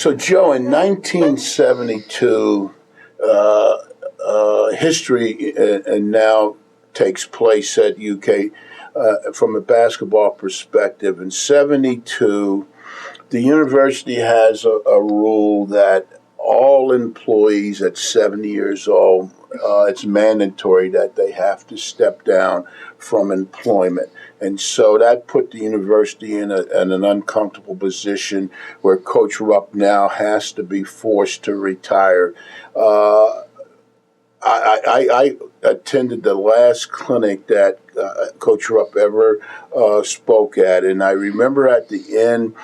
So, Joe, in 1972, history and now takes place at UK from a basketball perspective. In 72, the university has a rule that all employees at 70 years old, it's mandatory that they have to step down from employment. And so that put the university in an uncomfortable position where Coach Rupp now has to be forced to retire. I attended the last clinic that Coach Rupp ever spoke at, and I remember at the end,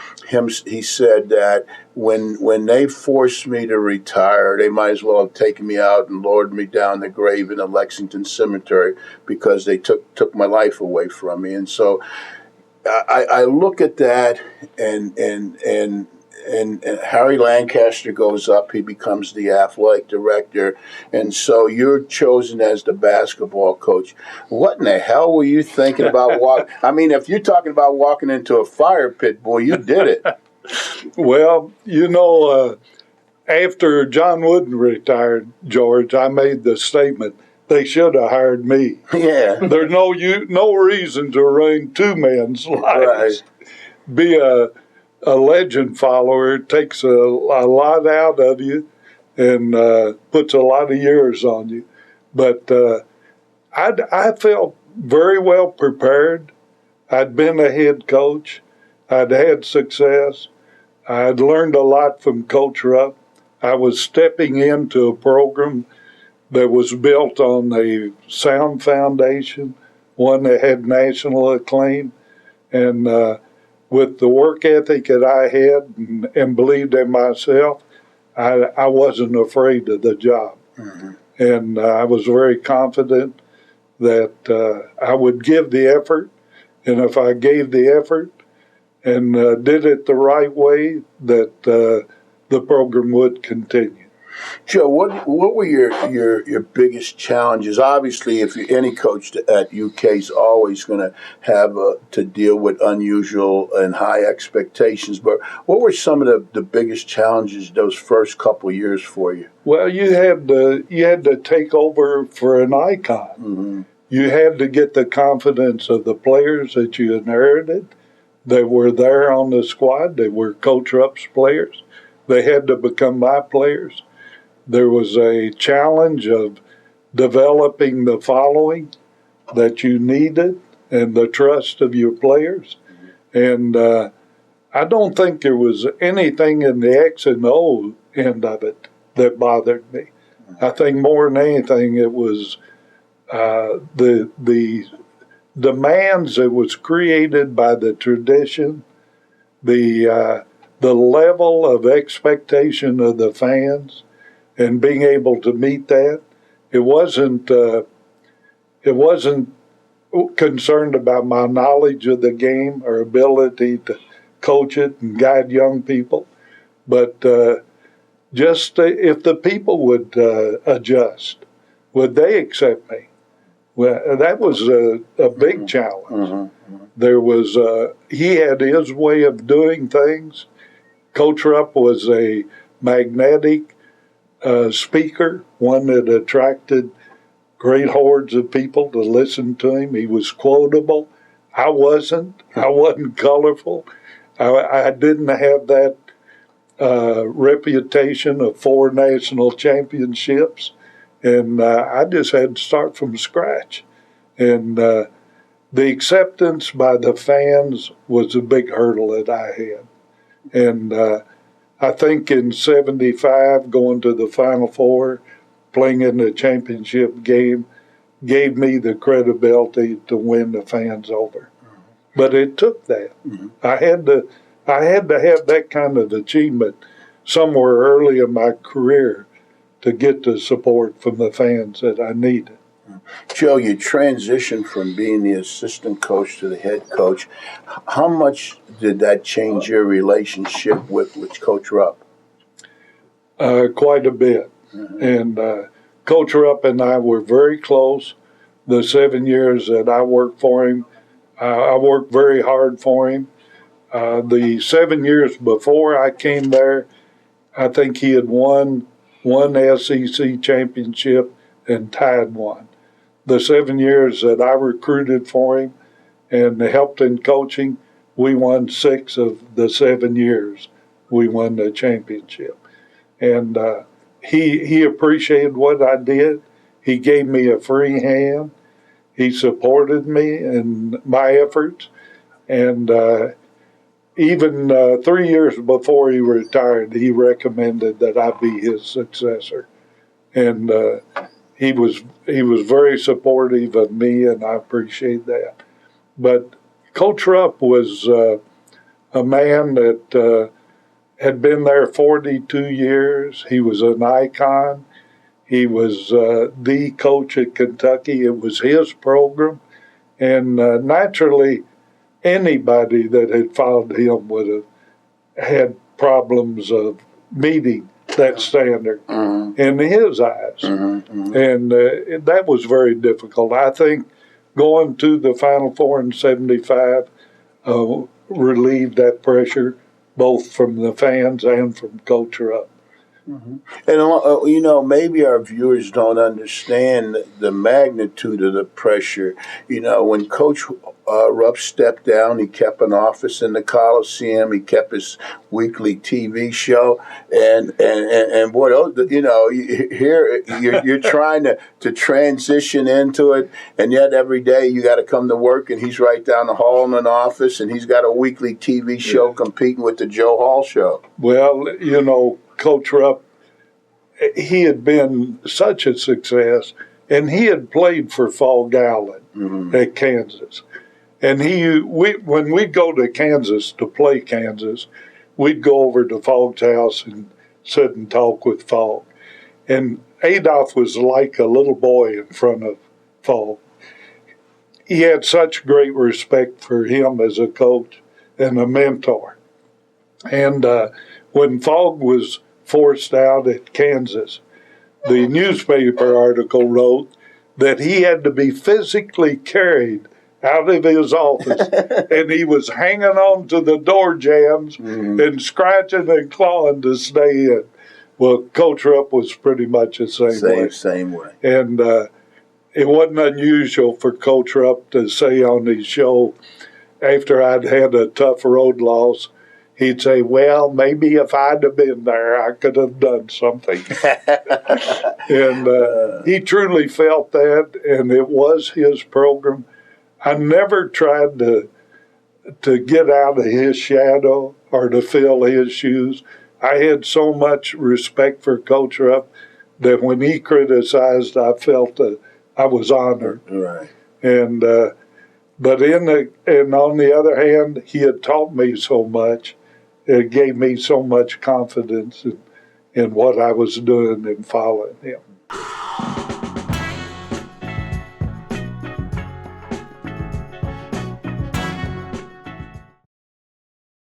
he said that when they forced me to retire, they might as well have taken me out and lowered me down the grave in the Lexington Cemetery because they took my life away from me. And so I look at that and Harry Lancaster goes up. He becomes the athletic director. And so you're chosen as the basketball coach. What in the hell were you thinking about walking? I mean, if you're talking about walking into a fire pit, boy, you did it. Well, after John Wooden retired, George, I made the statement, they should have hired me. Yeah. There's no reason to ruin two men's lives. Right. Be a legend follower takes a lot out of you and puts a lot of years on you. But I felt very well prepared. I'd been a head coach. I'd had success. I'd learned a lot from Coach Rupp. I was stepping into a program that was built on a sound foundation, one that had national acclaim. And with the work ethic that I had and believed in myself, I wasn't afraid of the job. Mm-hmm. And I was very confident that I would give the effort. And if I gave the effort and did it the right way, that the program would continue. Joe, what were your biggest challenges? Obviously, if you're any coach at UK is always going to have to deal with unusual and high expectations. But what were some of the biggest challenges those first couple of years for you? Well, you had to take over for an icon. Mm-hmm. You had to get the confidence of the players that you inherited. They were there on the squad. They were Coach Rupp's players. They had to become my players. There was a challenge of developing the following that you needed and the trust of your players. And I don't think there was anything in the X and O end of it that bothered me. I think more than anything, it was the demands that was created by the tradition, the level of expectation of the fans, and being able to meet that. It wasn't concerned about my knowledge of the game or ability to coach it and guide young people, but just if the people would adjust, would they accept me? Well, that was a big challenge. Mm-hmm. There was he had his way of doing things. Coach Rupp was a magnetic speaker, one that attracted great hordes of people to listen to him. He was quotable. I wasn't. I wasn't colorful. I didn't have that reputation of 4 national championships, and I just had to start from scratch. And the acceptance by the fans was a big hurdle that I had. And I think in 75, going to the Final Four, playing in the championship game, gave me the credibility to win the fans over. Mm-hmm. But it took that. Mm-hmm. I had to have that kind of achievement somewhere early in my career to get the support from the fans that I needed. Joe, you transitioned from being the assistant coach to the head coach. How much did that change your relationship with Coach Rupp? Quite a bit. Mm-hmm. And Coach Rupp and I were very close. The 7 years that I worked for him, I worked very hard for him. The 7 years before I came there, I think he had won one SEC championship and tied one. The 7 years that I recruited for him and helped in coaching, we won 6 of the 7 years. We won the championship. And he appreciated what I did. He gave me a free hand. He supported me in my efforts. And even 3 years before he retired, he recommended that I be his successor. And he was very supportive of me, and I appreciate that. But Coach Rupp was a man that had been there 42 years. He was an icon. He was the coach at Kentucky. It was his program. And naturally, anybody that had followed him would have had problems of meeting that standard in his eyes. And that was very difficult. I think going to the Final Four in 75 relieved that pressure, both from the fans and from Coach Rupp. And, maybe our viewers don't understand the magnitude of the pressure. When Coach Rupp stepped down, he kept an office in the Coliseum. He kept his weekly TV show. And boy, here you're trying to transition into it. And yet every day you got to come to work, and he's right down the hall in an office, and he's got a weekly TV show competing with the Joe Hall show. Well, Coach Rupp, he had been such a success, and he had played for Fall Gallen at Kansas. And when we'd go to Kansas to play Kansas, we'd go over to Fogg's house and sit and talk with Fogg. And Adolph was like a little boy in front of Fogg. He had such great respect for him as a coach and a mentor. And when Fogg was forced out at Kansas, the newspaper article wrote that he had to be physically carried out of his office, and he was hanging on to the door jambs and scratching and clawing to stay in. Well, Coach Rupp was pretty much the Same way. And it wasn't unusual for Coach Rupp to say on his show, after I'd had a tough road loss, he'd say, well, maybe if I'd have been there, I could have done something. And he truly felt that, and it was his program. I never tried to get out of his shadow or to fill his shoes. I had so much respect for Coach Rupp that when he criticized, I felt that I was honored. Right. And but on the other hand, he had taught me so much. It gave me so much confidence in what I was doing and following him.